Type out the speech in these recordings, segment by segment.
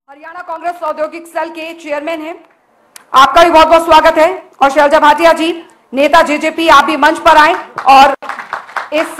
हरियाणा कांग्रेस औद्योगिक सेल के चेयरमैन हैं, आपका भी बहुत बहुत स्वागत है। और शैलजा भाटिया जी, नेता जेजेपी, आप भी मंच पर आए और इस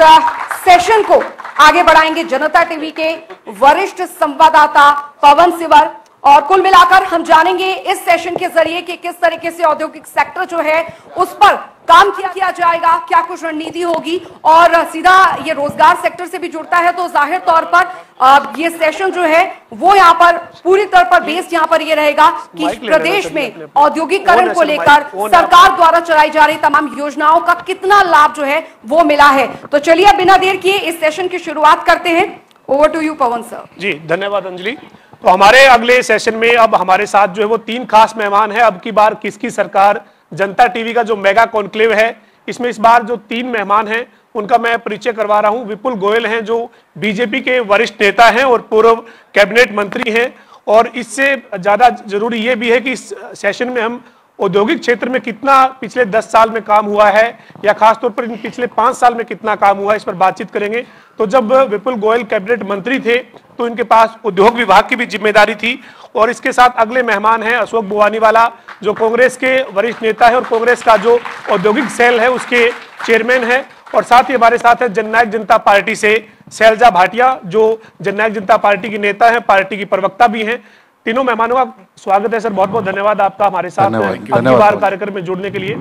सेशन को आगे बढ़ाएंगे। जनता टीवी के वरिष्ठ संवाददाता पवन सिवर, और कुल मिलाकर हम जानेंगे इस सेशन के जरिए कि किस तरीके से औद्योगिक सेक्टर जो है उस पर काम किया जाएगा, क्या कुछ रणनीति होगी, और सीधा ये रोजगार सेक्टर से भी जुड़ता है। तो जाहिर तौर पर ये सेशन जो है वो यहाँ पर पूरी तरह पर बेस्ड यहाँ पर ये रहेगा कि प्रदेश में औद्योगिकरण को लेकर सरकार द्वारा चलाई जा रही तमाम योजनाओं का कितना लाभ जो है वो मिला है। तो चलिए बिना देर किए इस सेशन की शुरुआत करते हैं। Over to you Pawan sir. जी धन्यवाद अंजलि। तो हमारे अगले सेशन में अब हमारे साथ जो है वो 3 खास मेहमान हैं। अब की बार किसकी सरकार जनता टीवी का जो मेगा कॉन्क्लेव है, इसमें इस बार जो 3 मेहमान हैं उनका मैं परिचय करवा रहा हूं। विपुल गोयल हैं जो बीजेपी के वरिष्ठ नेता हैं और पूर्व कैबिनेट मंत्री हैं। और इससे ज्यादा जरूरी ये भी है कि इस सेशन में हम औद्योगिक क्षेत्र में कितना पिछले 10 साल में काम हुआ है या खासतौर पर इन पिछले 5 साल में कितना काम हुआ है, इस पर बातचीत करेंगे। तो जब विपुल गोयल कैबिनेट मंत्री थे तो इनके पास उद्योग विभाग की भी जिम्मेदारी थी। और इसके साथ अगले मेहमान हैं अशोक बुवानीवाला, जो कांग्रेस के वरिष्ठ नेता है और कांग्रेस का जो औद्योगिक सेल है उसके चेयरमैन है। और साथ ही हमारे साथ है जननायक जनता पार्टी से शैलजा भाटिया, जो जननायक जनता पार्टी की नेता है, पार्टी की प्रवक्ता भी हैं। तीनों मेहमानों का स्वागत है सर, बहुत बहुत धन्यवाद आपका हमारे साथ अगली बार कार्यक्रम में जुड़ने के लिए।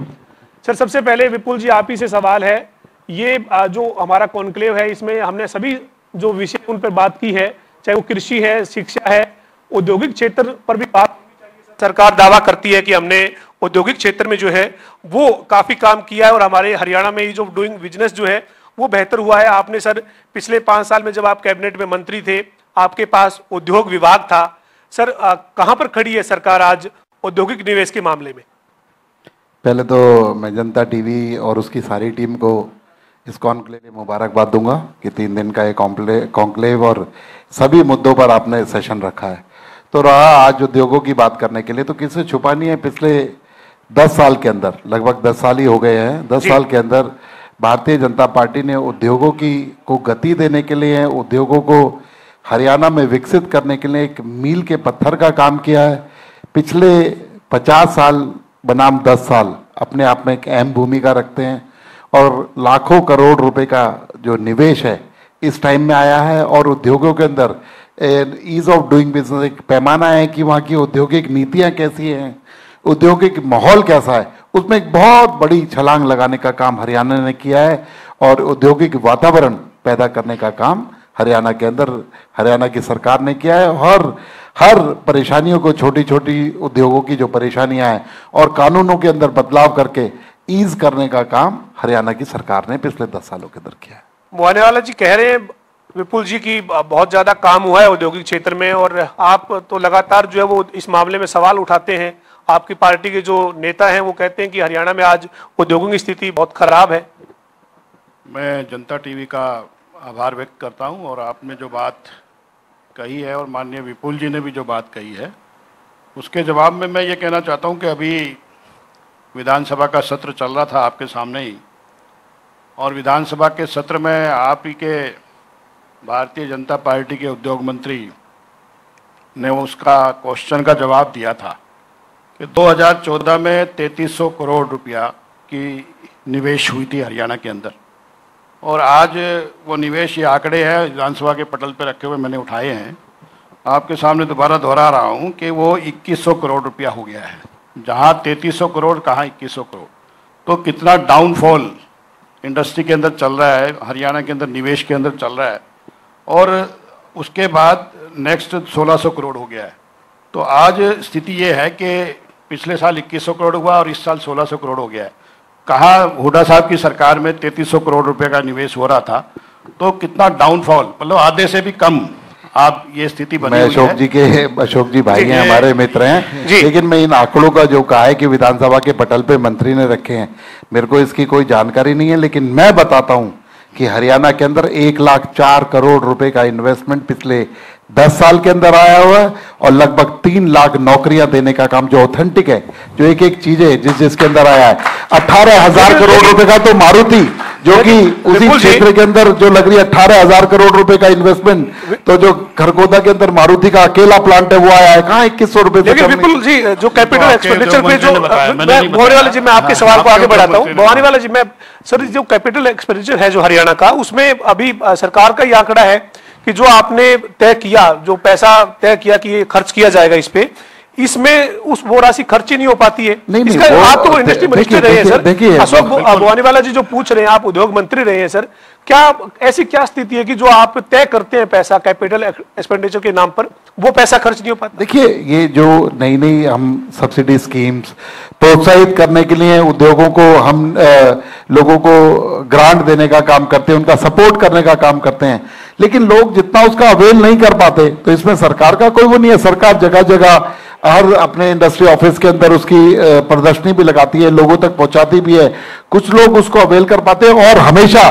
सर सबसे पहले विपुल जी आप ही से सवाल है, ये जो हमारा कॉन्क्लेव है इसमें हमने सभी जो विषय उन पर बात की है, चाहे वो कृषि है, शिक्षा है, औद्योगिक क्षेत्र पर भी बात। सरकार दावा करती है कि हमने औद्योगिक क्षेत्र में जो है वो काफी काम किया है और हमारे हरियाणा में जो डूइंग बिजनेस जो है वो बेहतर हुआ है। आपने सर पिछले 5 साल में जब आप कैबिनेट में मंत्री थे, आपके पास उद्योग विभाग था। सर कहां पर खड़ी है सरकार आज औद्योगिक निवेश के मामले में? पहले तो मैं जनता टीवी और उसकी सारी टीम को इस कॉन्क्लेव में मुबारकबाद दूंगा कि 3 दिन का ये कॉन्क्लेव और सभी मुद्दों पर आपने सेशन रखा है। तो रहा आज उद्योगों की बात करने के लिए, तो किससे छुपा नहीं है, पिछले 10 साल के अंदर, लगभग 10 साल ही हो गए हैं, 10 साल के अंदर भारतीय जनता पार्टी ने उद्योगों को गति देने के लिए, उद्योगों को हरियाणा में विकसित करने के लिए एक मील के पत्थर का काम किया है। पिछले 50 साल बनाम 10 साल अपने आप में एक अहम भूमिका रखते हैं और लाखों करोड़ रुपए का जो निवेश है इस टाइम में आया है। और उद्योगों के अंदर ईज ऑफ डूइंग बिजनेस एक पैमाना है कि वहाँ की औद्योगिक नीतियाँ कैसी हैं, औद्योगिक माहौल कैसा है, उसमें एक बहुत बड़ी छलांग लगाने का काम हरियाणा ने किया है। और औद्योगिक वातावरण पैदा करने का काम हरियाणा के अंदर हरियाणा की सरकार ने किया है। हर परेशानियों को, छोटी छोटी उद्योगों की जो परेशानियां हैं और कानूनों के अंदर बदलाव करके ईज करने का काम हरियाणा की सरकार ने पिछले 10 सालों के अंदर किया है। बुवानीवाला जी कह रहे हैं विपुल जी की बहुत ज्यादा काम हुआ है औद्योगिक क्षेत्र में, और आप तो लगातार जो है वो इस मामले में सवाल उठाते हैं। आपकी पार्टी के जो नेता हैं वो कहते हैं कि हरियाणा में आज उद्योगों की स्थिति बहुत खराब है। मैं जनता टीवी का आभार व्यक्त करता हूं और आपने जो बात कही है और माननीय विपुल जी ने भी जो बात कही है उसके जवाब में मैं ये कहना चाहता हूं कि अभी विधानसभा का सत्र चल रहा था आपके सामने ही, और विधानसभा के सत्र में आप ही के भारतीय जनता पार्टी के उद्योग मंत्री ने उसका क्वेश्चन का जवाब दिया था कि 2014 में 3300 करोड़ रुपया की निवेश हुई थी हरियाणा के अंदर, और आज वो निवेश, ये आंकड़े हैं विधानसभा के पटल पे रखे हुए मैंने उठाए हैं, आपके सामने दोबारा दोहरा रहा हूँ कि वो 2100 करोड़ रुपया हो गया है। जहाँ 3300 करोड़, कहाँ 2100 करोड़। तो कितना डाउनफॉल इंडस्ट्री के अंदर चल रहा है, हरियाणा के अंदर निवेश के अंदर चल रहा है। और उसके बाद नेक्स्ट 1600 करोड़ हो गया है। तो आज स्थिति ये है कि पिछले साल 2100 करोड़ हुआ और इस साल 1600 करोड़ हो गया है। कहाँ हुड्डा साहब की सरकार में 3300 करोड़ रुपए का निवेश हो रहा था, तो कितना डाउनफॉल, मतलब आधे से भी कम आप ये स्थिति बनी हुई है। अशोक जी भाई हैं, हमारे मित्र हैं, लेकिन मैं इन आंकड़ों का जो कहा है कि विधानसभा के पटल पे मंत्री ने रखे हैं, मेरे को इसकी कोई जानकारी नहीं है। लेकिन मैं बताता हूं कि हरियाणा के अंदर 1,04,00,000 करोड़ रुपए का इन्वेस्टमेंट पिछले 10 साल के अंदर आया हुआ है और लगभग 3 लाख नौकरियां देने का काम जो ऑथेंटिक है, जो एक एक चीज है जिसके अंदर आया है। 18,000 करोड़ रुपए का तो मारुति, जो कि उसी क्षेत्र के अंदर जो लग रही है 18,000 करोड़ रुपए का इन्वेस्टमेंट, तो जो खरगोदा के अंदर मारुति का अकेला प्लांट है वो आया है कहाँ 2100 रुपए से। विपुल जी, जो कैपिटल एक्सपेंडिचर पे जो भवानी वाला जी, मैं आपके सवाल को आगे बढ़ाता हूँ। भवानी वाला जी, मैं सर जो कैपिटल एक्सपेंडिचर है जो हरियाणा का, उसमें अभी सरकार का ये आंकड़ा है कि जो आपने तय किया, जो पैसा तय किया कि ये खर्च किया जाएगा इस पे, इसमें वो राशि खर्च ही नहीं हो पाती है। नहीं, आप तो इंडस्ट्री मिनिस्टर रहे हैं सर, देखिए अशोक भवानीवाला जी जो पूछ रहे हैं, आप उद्योग मंत्री रहे हैं सर, क्या ऐसी क्या स्थिति है कि जो आप तय करते हैं पैसा कैपिटल एक्सपेंडिचर के नाम पर, वो पैसा खर्च नहीं हो पाता? देखिए, ये जो नई नई हम सब्सिडी स्कीम्स प्रोत्साहित करने के लिए उद्योगों को हम लोगों को ग्रांट देने का काम करते हैं, उनका सपोर्ट करने का काम करते हैं, लेकिन लोग जितना उसका अवेल नहीं कर पाते, तो इसमें सरकार का कोई वो नहीं है। सरकार जगह जगह हर अपने इंडस्ट्री ऑफिस के अंदर उसकी प्रदर्शनी भी लगाती है, लोगों तक पहुंचाती भी है, कुछ लोग उसको अवेल कर पाते हैं। और हमेशा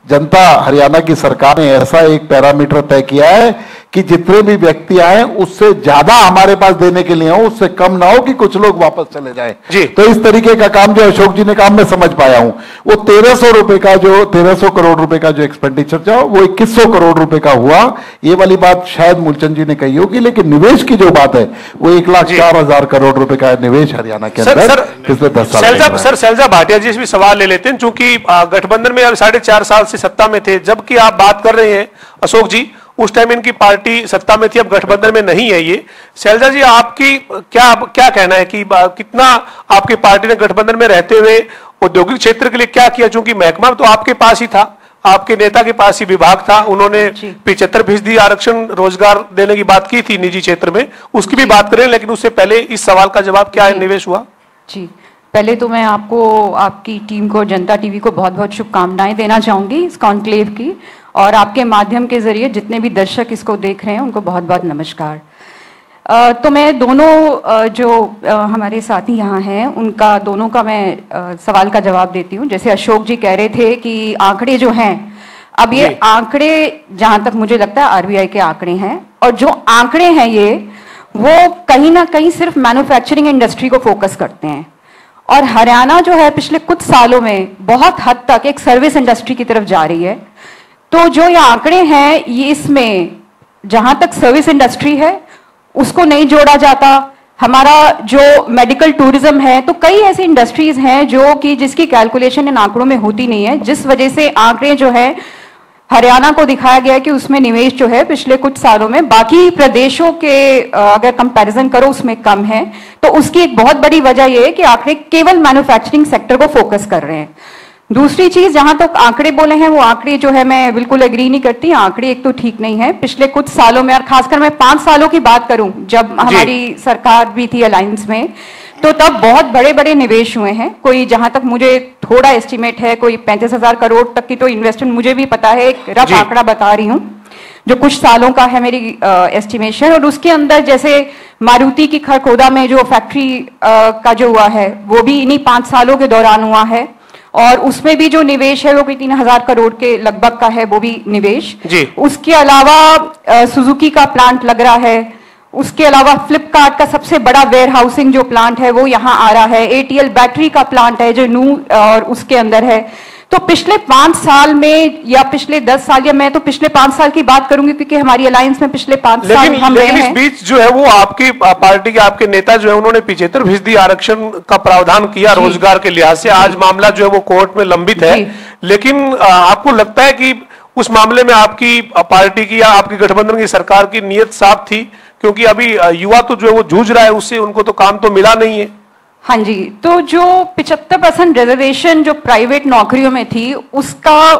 जनता हरियाणा की सरकार ने ऐसा एक पैरामीटर तय किया है कि जितने भी व्यक्ति आए उससे ज्यादा हमारे पास देने के लिए हो, उससे कम ना हो कि कुछ लोग वापस चले जाए। तो इस तरीके का काम जो अशोक जी ने काम मैं समझ पाया हूं, वो 1300 रुपए का जो 1300 करोड़ रुपए का जो एक्सपेंडिचर था वो 2100 करोड़ रुपए का हुआ। ये वाली बात शायद मूलचंद जी ने कही होगी, लेकिन निवेश की जो बात है वो 1,04,000 करोड़ रुपए का निवेश हरियाणा के अंदर पिछले 10 साल। सर शैलजा भाटिया जी से सवाल ले लेते हैं, चूंकि गठबंधन में 4.5 साल से सत्ता में थे, जबकि आप बात कर रहे हैं अशोक जी, उस टाइम इनकी पार्टी सत्ता में थी, अब गठबंधन में नहीं है ये। शैलजा जी, आपकी क्या कहना है कि कितना आपकी पार्टी ने गठबंधन में रहते हुए औद्योगिक क्षेत्र के लिए क्या किया? चूंकि महकमा तो आपके पास ही था, आपके नेता के पास ही विभाग था, उन्होंने 75% आरक्षण रोजगार देने की बात की थी निजी क्षेत्र में, उसकी भी बात करें, लेकिन उससे पहले इस सवाल का जवाब क्या निवेश हुआ? जी, पहले तो मैं आपको, आपकी टीम को, जनता टीवी को बहुत बहुत शुभकामनाएं देना चाहूंगी इस कॉन्क्लेव की, और आपके माध्यम के जरिए जितने भी दर्शक इसको देख रहे हैं उनको बहुत बहुत नमस्कार। तो मैं दोनों जो हमारे साथी यहाँ हैं उनका दोनों का मैं सवाल का जवाब देती हूँ। जैसे अशोक जी कह रहे थे कि आंकड़े जो हैं, अब ये आंकड़े जहां तक मुझे लगता है आरबीआई के आंकड़े हैं, और जो आंकड़े हैं ये वो कहीं ना कहीं सिर्फ मैन्युफैक्चरिंग इंडस्ट्री को फोकस करते हैं, और हरियाणा जो है पिछले कुछ सालों में बहुत हद तक एक सर्विस इंडस्ट्री की तरफ जा रही है। तो जो ये आंकड़े हैं, ये इसमें जहां तक सर्विस इंडस्ट्री है उसको नहीं जोड़ा जाता। हमारा जो मेडिकल टूरिज्म है, तो कई ऐसी इंडस्ट्रीज हैं जो कि जिसकी कैलकुलेशन इन आंकड़ों में होती नहीं है, जिस वजह से आंकड़े जो है हरियाणा को दिखाया गया कि उसमें निवेश जो है पिछले कुछ सालों में बाकी प्रदेशों के अगर कंपैरिजन करो उसमें कम है। तो उसकी एक बहुत बड़ी वजह यह है कि आंकड़े केवल मैन्युफैक्चरिंग सेक्टर को फोकस कर रहे हैं। दूसरी चीज, जहां तक आंकड़े बोले हैं, वो आंकड़े जो है मैं बिल्कुल एग्री नहीं करती। आंकड़े एक तो ठीक नहीं है। पिछले कुछ सालों में, और खासकर मैं 5 सालों की बात करूं, जब हमारी सरकार भी थी अलायंस में, तो तब बहुत बड़े बड़े निवेश हुए हैं। कोई, जहां तक मुझे थोड़ा एस्टिमेट है, कोई 35,000 करोड़ तक की तो इन्वेस्टमेंट मुझे भी पता है, एक रफ आंकड़ा बता रही हूँ जो कुछ सालों का है मेरी एस्टिमेशन। और उसके अंदर जैसे मारुति की खरगोदा में जो फैक्ट्री का जो हुआ है वो भी इन्हीं 5 सालों के दौरान हुआ है, और उसमें भी जो निवेश है वो भी 3,000 करोड़ के लगभग का है, वो भी निवेश। उसके अलावा सुजुकी का प्लांट लग रहा है, उसके अलावा फ्लिपकार्ट का सबसे बड़ा वेयर हाउसिंग जो प्लांट है वो यहाँ आ रहा है, एटीएल बैटरी का प्लांट है जो नू और उसके अंदर है। तो पिछले 5 साल में या पिछले 10 साल, या मैं तो पिछले 5 साल की बात करूंगी क्योंकि हमारी अलायंस में पिछले 5 साल हम रहे हैं। इस बीच जो है वो आपकी पार्टी के आपके नेता जो है उन्होंने 75% आरक्षण का प्रावधान किया रोजगार के लिहाज से। आज मामला जो है वो कोर्ट में लंबित है, लेकिन आपको लगता है कि उस मामले में आपकी पार्टी की या आपकी गठबंधन की सरकार की नीयत साफ थी? क्योंकि अभी युवा तो जो है वो जूझ रहा है उससे, उनको तो काम तो मिला नहीं है। हाँ जी, तो जो 75% रिजर्वेशन जो प्राइवेट नौकरियों में थी, उसका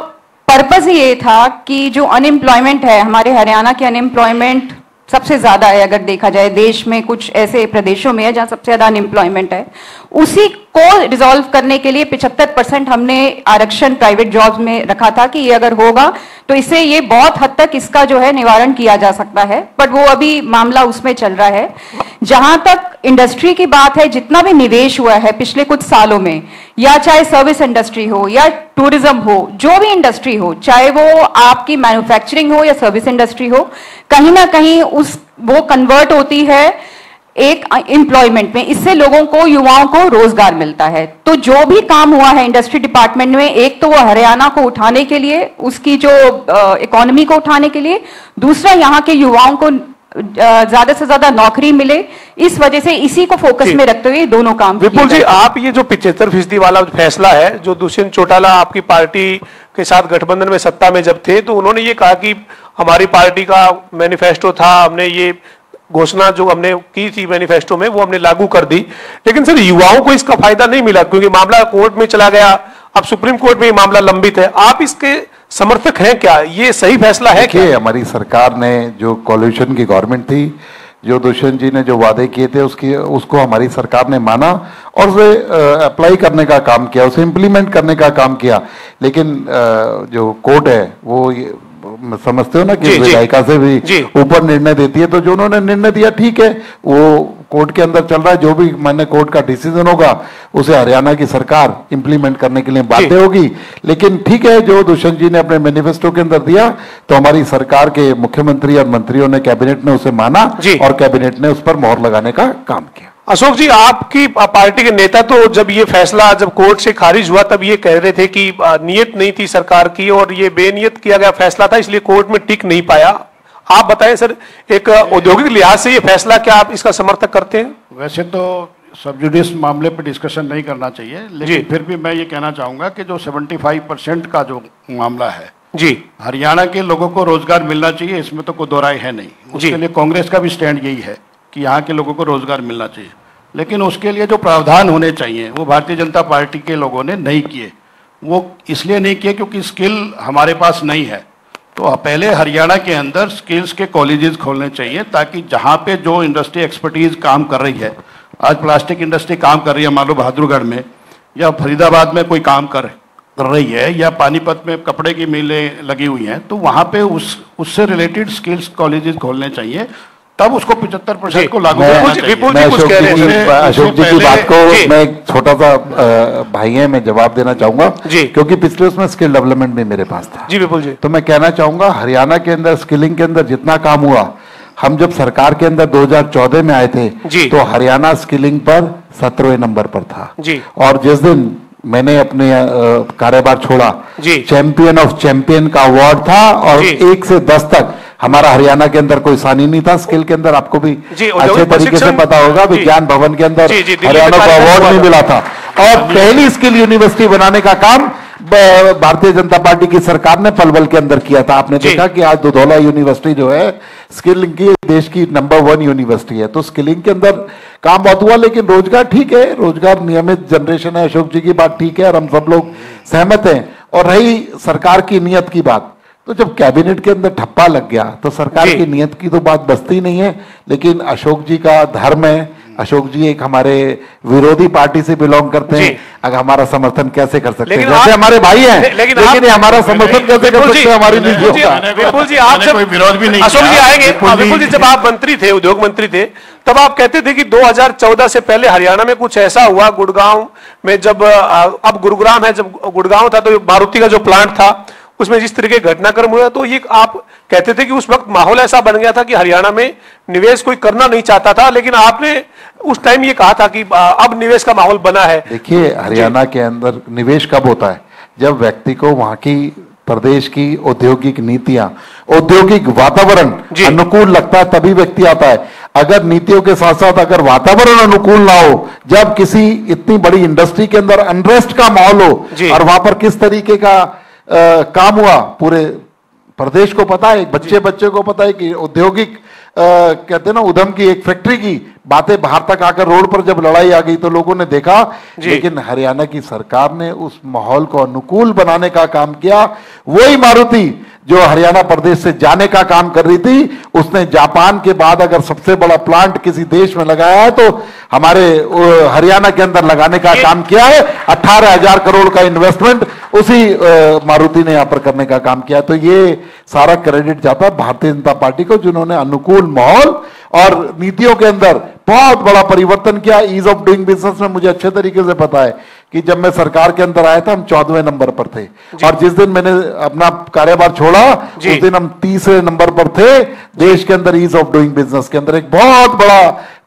पर्पस ये था कि जो अनएम्प्लॉयमेंट है, हमारे हरियाणा की अनएम्प्लॉयमेंट सबसे ज्यादा है अगर देखा जाए, देश में कुछ ऐसे प्रदेशों में है जहां सबसे ज्यादा अनएम्प्लॉयमेंट है, उसी को रिजॉल्व करने के लिए 75% हमने आरक्षण प्राइवेट जॉब्स में रखा था कि ये अगर होगा तो इससे ये बहुत हद तक इसका जो है निवारण किया जा सकता है। बट वो अभी मामला उसमें चल रहा है। जहां तक इंडस्ट्री की बात है, जितना भी निवेश हुआ है पिछले कुछ सालों में, या चाहे सर्विस इंडस्ट्री हो या टूरिज्म हो, जो भी इंडस्ट्री हो, चाहे वो आपकी मैन्युफैक्चरिंग हो या सर्विस इंडस्ट्री हो, कहीं ना कहीं वो कन्वर्ट होती है एक एम्प्लॉयमेंट में। इससे लोगों को, युवाओं को रोजगार मिलता है। तो जो भी काम हुआ है इंडस्ट्री डिपार्टमेंट में, एक तो वो हरियाणा को उठाने के लिए, उसकी जो इकोनॉमी को उठाने के लिए, दूसरा यहाँ के युवाओं को ज्यादा से ज्यादा नौकरी मिले, इस वजह से इसी को फोकस में रखते हुए दोनों काम। विपुल जी, आप ये जो 75% वाला फैसला है, जो दुष्यंत चौटाला आपकी पार्टी के साथ गठबंधन में सत्ता में जब थे, तो उन्होंने ये कहा कि हमारी पार्टी का मैनिफेस्टो था, हमने ये घोषणा जो हमने की थी मैनिफेस्टो में वो हमने लागू कर दी, लेकिन सर युवाओं को इसका फायदा नहीं मिला क्योंकि मामला कोर्ट में चला गया, अब सुप्रीम कोर्ट में ये मामला लंबित है। आप इसके समर्थक हैं क्या? ये सही फैसला है क्या? हमारी सरकार ने जो कॉलिशन की गवर्नमेंट थी, जो दुष्यंत जी ने जो वादे किए थे उसको हमारी सरकार ने माना और उसे अप्लाई करने का काम किया, उसे इम्प्लीमेंट करने का काम किया। लेकिन जो कोर्ट है वो समझते हो ना कि विधायिका से भी ऊपर निर्णय देती है, तो जो उन्होंने निर्णय दिया ठीक है, वो कोर्ट के अंदर चल रहा है। जो भी माननीय कोर्ट का डिसीजन होगा उसे हरियाणा की सरकार इंप्लीमेंट करने के लिए बाध्य होगी। लेकिन ठीक है, जो दुष्यंत जी ने अपने मैनिफेस्टो के अंदर दिया तो हमारी सरकार के मुख्यमंत्री और मंत्रियों ने, कैबिनेट ने उसे माना और कैबिनेट ने उस पर मोहर लगाने का काम किया। अशोक जी, आपकी पार्टी के नेता तो जब ये फैसला जब कोर्ट से खारिज हुआ तब ये कह रहे थे कि नियत नहीं थी सरकार की और ये बेनियत किया गया फैसला था, इसलिए कोर्ट में टिक नहीं पाया। आप बताएं सर, एक औद्योगिक लिहाज से ये फैसला, क्या आप इसका समर्थन करते हैं? वैसे तो सब जुडिस मामले पर डिस्कशन नहीं करना चाहिए, लेकिन फिर भी मैं ये कहना चाहूंगा कि जो 75% का जो मामला है जी, हरियाणा के लोगों को रोजगार मिलना चाहिए, इसमें तो कोई दो राय है नहीं। उसके लिए कांग्रेस का भी स्टैंड यही है कि यहाँ के लोगों को रोजगार मिलना चाहिए, लेकिन उसके लिए जो प्रावधान होने चाहिए वो भारतीय जनता पार्टी के लोगों ने नहीं किए। वो इसलिए नहीं किए क्योंकि स्किल हमारे पास नहीं है। तो पहले हरियाणा के अंदर स्किल्स के कॉलेजेस खोलने चाहिए ताकि जहाँ पे जो इंडस्ट्री एक्सपर्टीज काम कर रही है, आज प्लास्टिक इंडस्ट्री काम कर रही है मान लो बहादुरगढ़ में, या फरीदाबाद में कोई काम कर रही है, या पानीपत में कपड़े की मिलें लगी हुई हैं, तो वहाँ पे उससे रिलेटेड स्किल्स कॉलेजेस खोलने चाहिए, तब उसको 75% को लागू करना चाहिए। अशोक जी की बात को मैं एक छोटा सा भाई है, मैं जवाब देना चाहूंगा क्योंकि पिछले उसमें स्किल डेवलपमेंट भी मेरे पास था। जी विपुल जी, तो मैं कहना चाहूंगा हरियाणा के अंदर स्किलिंग के अंदर जितना काम हुआ, हम जब सरकार के अंदर 2014 में आए थे तो हरियाणा स्किलिंग पर 17वें नंबर पर था जी। और जिस दिन मैंने अपने कार्यभार छोड़ा, चैंपियन ऑफ चैंपियन का अवार्ड था और 1 से 10 तक हमारा हरियाणा के अंदर कोई सानी नहीं था। स्किल के अंदर आपको भी अच्छे तरीके से पता होगा, विज्ञान भवन के अंदर हरियाणा को अवार्ड भी मिला था और पहली स्किल यूनिवर्सिटी बनाने का काम भारतीय जनता पार्टी की सरकार ने पलवल के अंदर किया था। आपने देखा कि आज दुधौला यूनिवर्सिटी जो है स्किलिंग की देश की नंबर 1 यूनिवर्सिटी है। तो स्किलिंग के अंदर काम बहुत हुआ, लेकिन रोजगार ठीक है, रोजगार नियमित जनरेशन है, अशोक जी की बात ठीक है और हम सब लोग सहमत हैं। और रही सरकार की नियत की बात, तो जब कैबिनेट के अंदर ठप्पा लग गया तो सरकार की नियत की तो बात बचती नहीं है। लेकिन अशोक जी का धर्म है, अशोक जी एक हमारे विरोधी पार्टी से बिलोंग करते हैं, अगर हमारा समर्थन कैसे कर सकते हैं? जैसे हमारे भाई हैं, लेकिन हमारा समर्थन कैसे कर सकते हैं? हमारी विपुल जी, आप जब विरोध भी नहीं, अशोक जी आएंगे। विपुल जी, जब आप मंत्री थे, उद्योग मंत्री थे, तब आप कहते थे कि 2014 से पहले हरियाणा में कुछ ऐसा हुआ, गुड़गांव में जब, अब गुरुग्राम है, जब गुड़गांव था तो मारुति का जो प्लांट था उसमें जिस तरीके घटनाक्रम हुआ, तो ये आप कहते थे कि उस वक्त माहौल ऐसा बन गया था कि हरियाणा में निवेश कोई करना नहीं चाहता था, लेकिन आपने उस टाइम ये कहा था कि अब निवेश का माहौल बना है। देखिए, हरियाणा के अंदर निवेश कब होता है? जब व्यक्ति को वहां की प्रदेश की औद्योगिक नीतियां, औद्योगिक वातावरण अनुकूल लगता है, तभी व्यक्ति आता है। अगर नीतियों के साथ साथ अगर वातावरण अनुकूल ना हो, जब किसी इतनी बड़ी इंडस्ट्री के अंदर अनरेस्ट का माहौल हो, और वहां पर किस तरीके का काम हुआ पूरे प्रदेश को पता है, बच्चे को पता है कि औद्योगिक कहते हैं ना उधम की एक फैक्ट्री की बातें बाहर तक आकर रोड पर जब लड़ाई आ गई तो लोगों ने देखा। लेकिन हरियाणा की सरकार ने उस माहौल को अनुकूल बनाने का काम किया। वही मारुति जो हरियाणा प्रदेश से जाने का काम कर रही थी, उसने जापान के बाद अगर सबसे बड़ा प्लांट किसी देश में लगाया है तो हमारे हरियाणा के अंदर लगाने का काम किया है। 18,000 करोड़ का इन्वेस्टमेंट उसी मारुति ने यहां पर करने का काम किया। तो ये सारा क्रेडिट जाता है भारतीय जनता पार्टी को, जिन्होंने अनुकूल माहौल और नीतियों के अंदर बहुत बड़ा परिवर्तन किया। ईज ऑफ डूइंग बिजनेस में मुझे अच्छे तरीके से पता है कि जब मैं सरकार के अंदर आया था हम 14वें नंबर पर थे, और जिस दिन मैंने अपना कार्यभार छोड़ा उस दिन हम 30वें नंबर पर थे देश के अंदर ईज ऑफ डूइंग बिजनेस के अंदर। एक बहुत बड़ा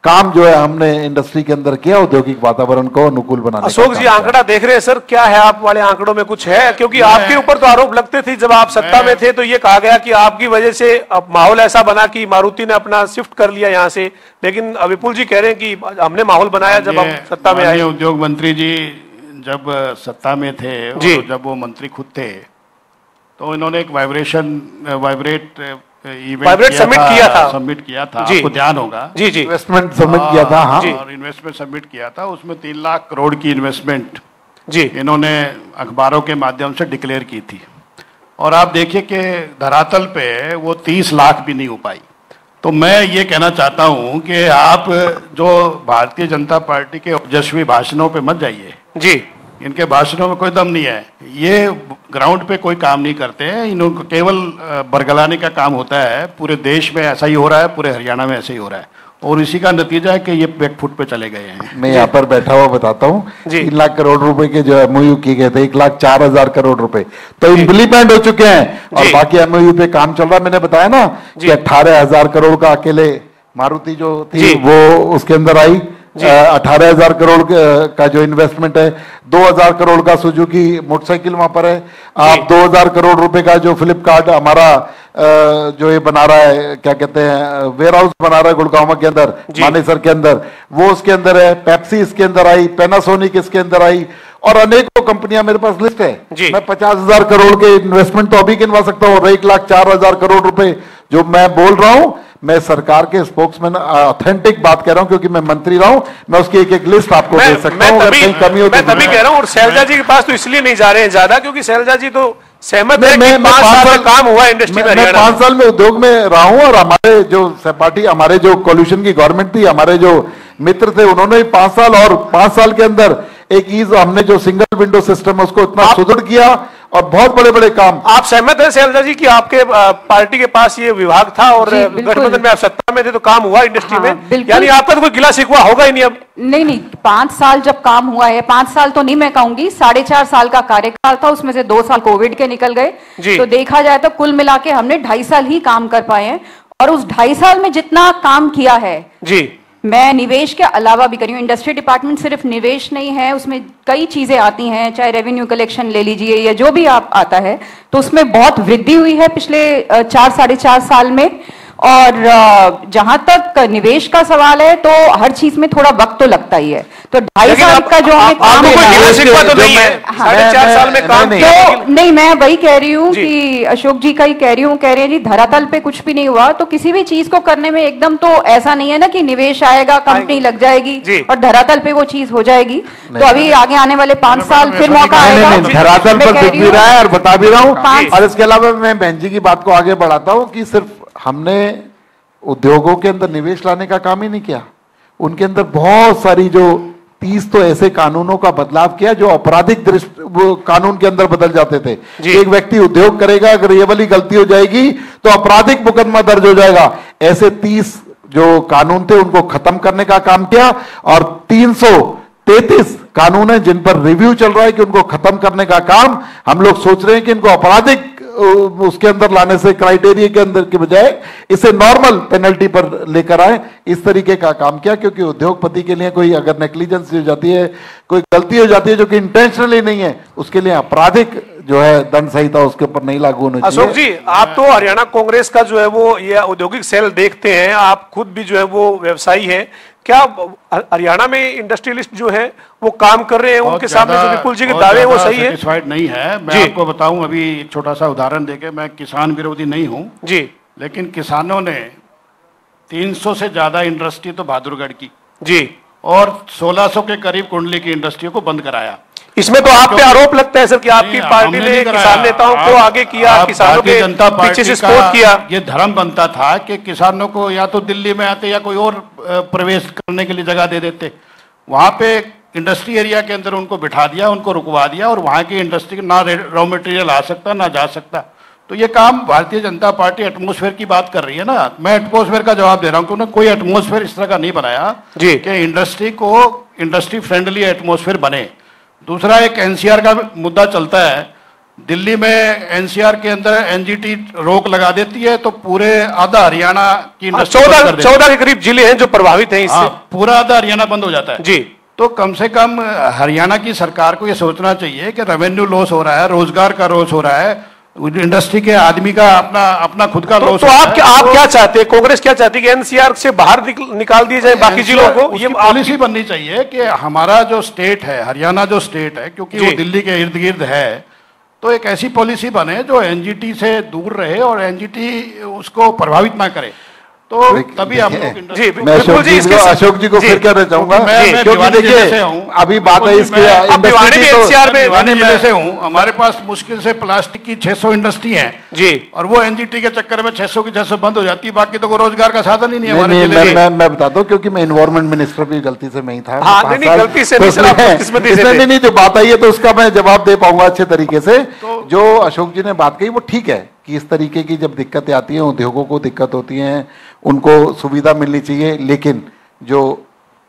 काम जो है हमने इंडस्ट्री के अंदर किया, औद्योगिक वातावरण को अनुकूल बनाने। अशोक जी आंकड़ा देख रहे हैं सर, क्या है आप वाले आंकड़ों में कुछ है? क्योंकि आपके ऊपर तो आरोप लगते थे जब आप सत्ता में थे, तो ये कहा गया कि आपकी वजह से अब माहौल ऐसा बना कि मारुति ने अपना शिफ्ट कर लिया यहाँ से, लेकिन विपुल जी कह रहे हैं कि हमने माहौल बनाया जब हम सत्ता में आए। उद्योग मंत्री जी जब सत्ता में थे और जब वो मंत्री खुद थे, तो इन्होंने एक वाइब्रेट सबमिट किया था, आपको ध्यान होगा। जी इन्वेस्टमेंट सबमिट किया था। हाँ, और इन्वेस्टमेंट सबमिट किया था, उसमें 3 लाख करोड़ की इन्वेस्टमेंट जी इन्होंने अखबारों के माध्यम से डिक्लेयर की थी, और आप देखिए कि धरातल पे वो 30 लाख भी नहीं हो पाई। तो मैं ये कहना चाहता हूं कि आप जो भारतीय जनता पार्टी के ओजस्वी भाषणों पे मत जाइए जी, इनके भाषणों में कोई दम नहीं है, ये ग्राउंड पे कोई काम नहीं करते हैं, इनको केवल बरगलाने का काम होता है। पूरे देश में ऐसा ही हो रहा है, पूरे हरियाणा में ऐसा ही हो रहा है, और इसी का नतीजा है कि ये बैकफुट पे चले गए हैं। मैं यहाँ पर बैठा हुआ बताता हूँ, 3 लाख करोड़ रुपए के जो एमओयू किए गए थे, 1,04,000 करोड़ रुपए तो इम्प्लीमेंट हो चुके हैं, और बाकी एमओयू पे काम चल रहा है। मैंने बताया ना कि 18,000 करोड़ का अकेले मारुति जो थी वो उसके अंदर आई, 18,000 करोड़ का जो इन्वेस्टमेंट है, 2,000 करोड़ का सुजुकी मोटरसाइकिल वहां पर है। आप 2,000 करोड़ रुपए का जो फ्लिपकार्ट हमारा जो ये बना रहा है, क्या कहते हैं, वेयर हाउस बना रहा है गुड़गांव के अंदर, मानेसर के अंदर, वो उसके अंदर है। पेप्सी इसके अंदर आई, पैनासोनिक इसके अंदर आई, और अनेकों कंपनियां मेरे पास लिस्ट है। मैं 50,000 करोड़ के इन्वेस्टमेंट तो अभी गिनवा सकता हूँ, और 1,04,000 करोड़ रुपए जो मैं बोल रहा हूं, मैं सरकार के स्पोक्समैन ऑथेंटिक बात कह रहा हूं, क्योंकि मैं मंत्री रहा हूं, मैं उसकी एक लिस्ट आपको दे सकता हूं। अगर कहीं कमी हो तो मैं तभी कह रहा हूं, और शैलजा जी के पास तो इसलिए नहीं जा रहे हैं ज्यादा, क्योंकि शैलजा जी तो सहमत है कि 5 साल में काम हुआ इंडस्ट्री में। मैं 5 साल में उद्योग में रहा हूं, और हमारे जो सहपाठी, हमारे जो कोल्यूशन की गवर्नमेंट थी, हमारे जो मित्र थे, उन्होंने 5 साल, और 5 साल के अंदर एक ईज, हमने जो सिंगल विंडो सिस्टम है उसको इतना सुदृढ़ किया, और बहुत बड़े बड़े काम। आप सहमत हैं शैलजा जी कि आपके पार्टी के पास ये विभाग था और गठबंधन में आप सत्ता में थे तो काम हुआ इंडस्ट्री में, यानी आपका तो कोई गिला शिकवा होगा ही नहीं अब? नहीं, 5 साल जब काम हुआ है, 5 साल तो नहीं मैं कहूंगी, 4.5 साल का कार्यकाल था, उसमें से 2 साल कोविड के निकल गए, तो देखा जाए तो कुल मिला के हमने 2.5 साल ही काम कर पाए हैं। और उस 2.5 साल में जितना काम किया है जी, मैं निवेश के अलावा भी करी हूँ। इंडस्ट्री डिपार्टमेंट सिर्फ निवेश नहीं है, उसमें कई चीजें आती हैं, चाहे रेवेन्यू कलेक्शन ले लीजिए या जो भी आप आता है, तो उसमें बहुत वृद्धि हुई है पिछले 4-4.5 साल में। और जहां तक निवेश का सवाल है तो हर चीज में थोड़ा वक्त तो लगता ही है, तो 2.5 साल का जो हमें काम तो नहीं है, 4.5 साल में काम तो नहीं, मैं वही कह रही हूँ कि अशोक जी का ही कह रही हूँ, कह रहे हैं जी धरातल पे कुछ भी नहीं हुआ। तो किसी भी चीज को करने में एकदम तो ऐसा नहीं है ना कि निवेश आएगा, कंपनी लग जाएगी और धरातल पे वो चीज हो जाएगी। तो अभी आगे आने वाले 5 साल फिर मौका आएगा। धरातल पर दिख भी रहा है और बता भी रहा हूँ। और इसके अलावा मैं बहन जी की बात को आगे बढ़ाता हूँ कि सिर्फ हमने उद्योगों के अंदर निवेश लाने का काम ही नहीं किया, उनके अंदर बहुत सारी जो 30 तो ऐसे कानूनों का बदलाव किया जो आपराधिक कानून के अंदर बदल जाते थे। एक व्यक्ति उद्योग करेगा, अगर ये वाली गलती हो जाएगी तो आपराधिक मुकदमा दर्ज हो जाएगा। ऐसे 30 जो कानून थे उनको खत्म करने का काम किया, और 333 कानून है जिन पर रिव्यू चल रहा है कि उनको खत्म करने का काम हम लोग सोच रहे हैं कि इनको आपराधिक उसके अंदर लाने से, क्राइटेरिया के अंदर के बजाय इसे नॉर्मल पेनल्टी पर लेकर आए, इस तरीके का काम किया। क्योंकि उद्योगपति के लिए कोई अगर नेग्लिजेंस हो जाती है, कोई गलती हो जाती है जो कि इंटेंशनली नहीं है, उसके लिए आपराधिक जो है दंड संहिता उसके ऊपर नहीं लागू होनी चाहिए। अशोक जी, आप तो हरियाणा कांग्रेस का जो है वो ये औद्योगिक सेल देखते हैं, आप खुद भी जो है वो व्यवसायी है, क्या हरियाणा में इंडस्ट्रियलिस्ट जो है वो काम कर रहे हैं, उनके सामने जो विपुल जी के दावे वो सही है? सेटिस्फाइड नहीं है। मैं आपको बताऊं, अभी एक छोटा सा उदाहरण देके, मैं किसान विरोधी नहीं हूं जी, लेकिन किसानों ने 300 से ज्यादा इंडस्ट्री तो बहादुरगढ़ की जी, और 1600 के करीब कुंडली की इंडस्ट्रियों को बंद कराया। इसमें तो आप पे आरोप लगता है सर कि आपकी पार्टी ने किसान नेताओं को आगे किया, किसानों के पीछे से सपोर्ट किया। ये धर्म बनता था कि किसानों को या तो दिल्ली में आते या कोई और प्रवेश करने के लिए जगह दे देते, वहां पे इंडस्ट्री एरिया के अंदर उनको बिठा दिया, उनको रुकवा दिया, और वहां की इंडस्ट्री ना रॉ मटेरियल आ सकता ना जा सकता। तो ये काम भारतीय जनता पार्टी एटमॉस्फेयर की बात कर रही है ना, मैं एटमॉस्फेयर का जवाब दे रहा हूँ कि उन्होंने कोई एटमॉस्फेयर इस तरह का नहीं बनाया जी कि इंडस्ट्री फ्रेंडली एटमॉस्फेयर बने। दूसरा, एक एनसीआर का मुद्दा चलता है, दिल्ली में एनसीआर के अंदर एनजीटी रोक लगा देती है तो पूरे आधा हरियाणा की इंडस्ट्री 14 के करीब जिले हैं जो प्रभावित हैं इससे। पूरा आधा हरियाणा बंद हो जाता है जी। तो कम से कम हरियाणा की सरकार को यह सोचना चाहिए कि रेवेन्यू लॉस हो रहा है, रोजगार का लॉस हो रहा है, इंडस्ट्री के आदमी का अपना खुद का लॉस। तो आप क्या चाहते हैं, कांग्रेस क्या चाहती है कि एनसीआर से बाहर निकाल दिए जाए बाकी जिलों को? ये पॉलिसी बननी चाहिए कि हमारा जो स्टेट है, हरियाणा जो स्टेट है, क्योंकि वो दिल्ली के इर्द गिर्द है, तो एक ऐसी पॉलिसी बने जो एनजीटी से दूर रहे और एनजीटी उसको प्रभावित ना करे। तो तभी हम लोग जी मैं अशोक जी को फिर कहना चाहूंगा, क्योंकि देखिए अभी बात है इसके जिले से हूँ, हमारे पास मुश्किल से प्लास्टिक की 600 इंडस्ट्री है जी, और वो एनजीटी के चक्कर में 600 की 600 बंद हो जाती है, बाकी तो कोई रोजगार का साधन ही नहीं है हमारे जिले में। मैं बताता हूँ, क्योंकि मैं इन्वायरमेंट मिनिस्टर भी गलती से मैं ही था। गलती से नहीं, जो बात आई है तो उसका मैं जवाब दे पाऊंगा अच्छे तरीके से। जो अशोक जी ने बात कही वो ठीक है कि इस तरीके की जब दिक्कतें आती हैं, उद्योगों को दिक्कत होती है, उनको सुविधा मिलनी चाहिए, लेकिन जो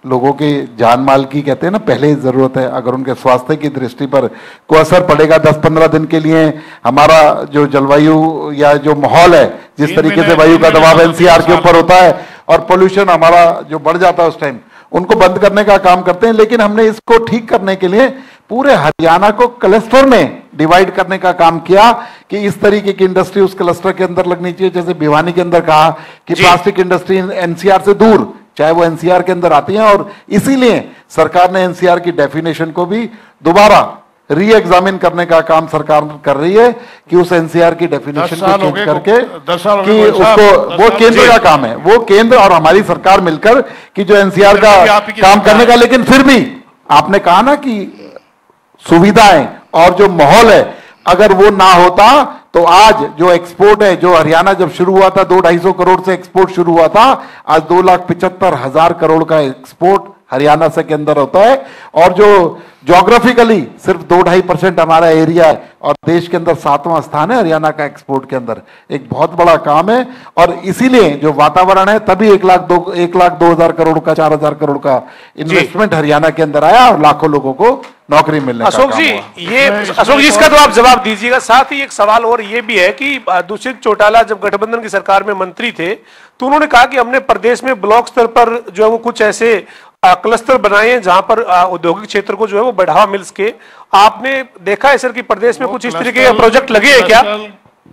लोगों के जान माल की कहते हैं ना पहले जरूरत है, अगर उनके स्वास्थ्य की दृष्टि पर कोई असर पड़ेगा 10-15 दिन के लिए, हमारा जो जलवायु या जो माहौल है, जिस तरीके से वायु का दबाव एनसीआर के ऊपर होता है और पोल्यूशन हमारा जो बढ़ जाता है उस टाइम, उनको बंद करने का काम करते हैं। लेकिन हमने इसको ठीक करने के लिए पूरे हरियाणा को क्लस्टर में डिवाइड करने का काम किया कि इस तरीके की इंडस्ट्री उस क्लस्टर के अंदर लगनी चाहिए। जैसे भिवानी के अंदर कहा कि प्लास्टिक इंडस्ट्री एनसीआर से दूर, चाहे वो एनसीआर के अंदर आती है, और इसीलिए सरकार ने एनसीआर की डेफिनेशन को भी दोबारा री एग्जामिन करने का काम सरकार कर रही है कि उस एनसीआर की डेफिनेशन को चेंज करके कि उसको, वो केंद्र का काम है, वो केंद्र और हमारी सरकार मिलकर कि जो एनसीआर का काम करने का। लेकिन फिर भी आपने कहा ना कि सुविधाएं और जो माहौल है, अगर वो ना होता तो आज जो एक्सपोर्ट है, जो हरियाणा जब शुरू हुआ था 200-250 करोड़ से एक्सपोर्ट शुरू हुआ था, आज 2,75,000 करोड़ का एक्सपोर्ट हरियाणा से के अंदर होता है। और जो ज्योग्राफिकली सिर्फ 2-2.5% हमारा एरिया है और देश के अंदर 7वां स्थान है हरियाणा का एक्सपोर्ट के अंदर, एक बहुत बड़ा काम है। और इसीलिए जो वातावरण है, तभी 1,02,000 करोड़ का, 4,000 करोड़ का इन्वेस्टमेंट हरियाणा के अंदर आया और लाखों लोगों को नौकरी मिलने अशोक जी, अशोक जी इसका तो आप जवाब दीजिएगा। साथ ही एक सवाल और ये भी है कि दुष्यंत चौटाला जब गठबंधन की सरकार में मंत्री थे तो उन्होंने कहा कि हमने प्रदेश में ब्लॉक स्तर पर जो है वो कुछ ऐसे क्लस्टर बनाए हैं जहां पर औद्योगिक क्षेत्र को जो है वो बढ़ावा मिल सके। आपने देखा है सर कि प्रदेश में कुछ इस तरीके के प्रोजेक्ट लगे हैं क्या?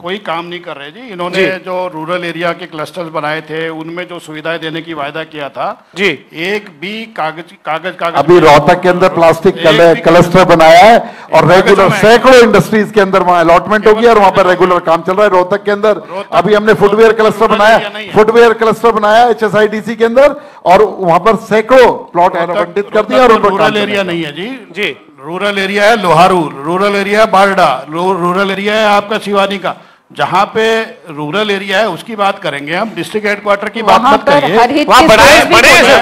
कोई काम नहीं कर रहे जी। इन्होंने जो रूरल एरिया के क्लस्टर्स बनाए थे, उनमें जो सुविधाएं देने की वायदा किया था जी, एक भी कागज अभी रोहतक के अंदर प्लास्टिक क्लस्टर बनाया है और रेगुलर सैकड़ों इंडस्ट्रीज के अंदर वहां अलॉटमेंट होगी और वहां पर रेगुलर काम चल रहा है। रोहतक के अंदर अभी हमने फुटवेयर क्लस्टर बनाया HSIDC के अंदर, और वहां पर सैकड़ों प्लॉट आवंटित कर दिया। और रूरल एरिया नहीं है जी, रूरल एरिया है लोहारू, रूरल एरिया है बारडा, रूरल एरिया है आपका शिवानी का। जहां पे रूरल एरिया है उसकी बात करेंगे हम, डिस्ट्रिक्ट हेडक्वार्टर की बात मत करिए। वहां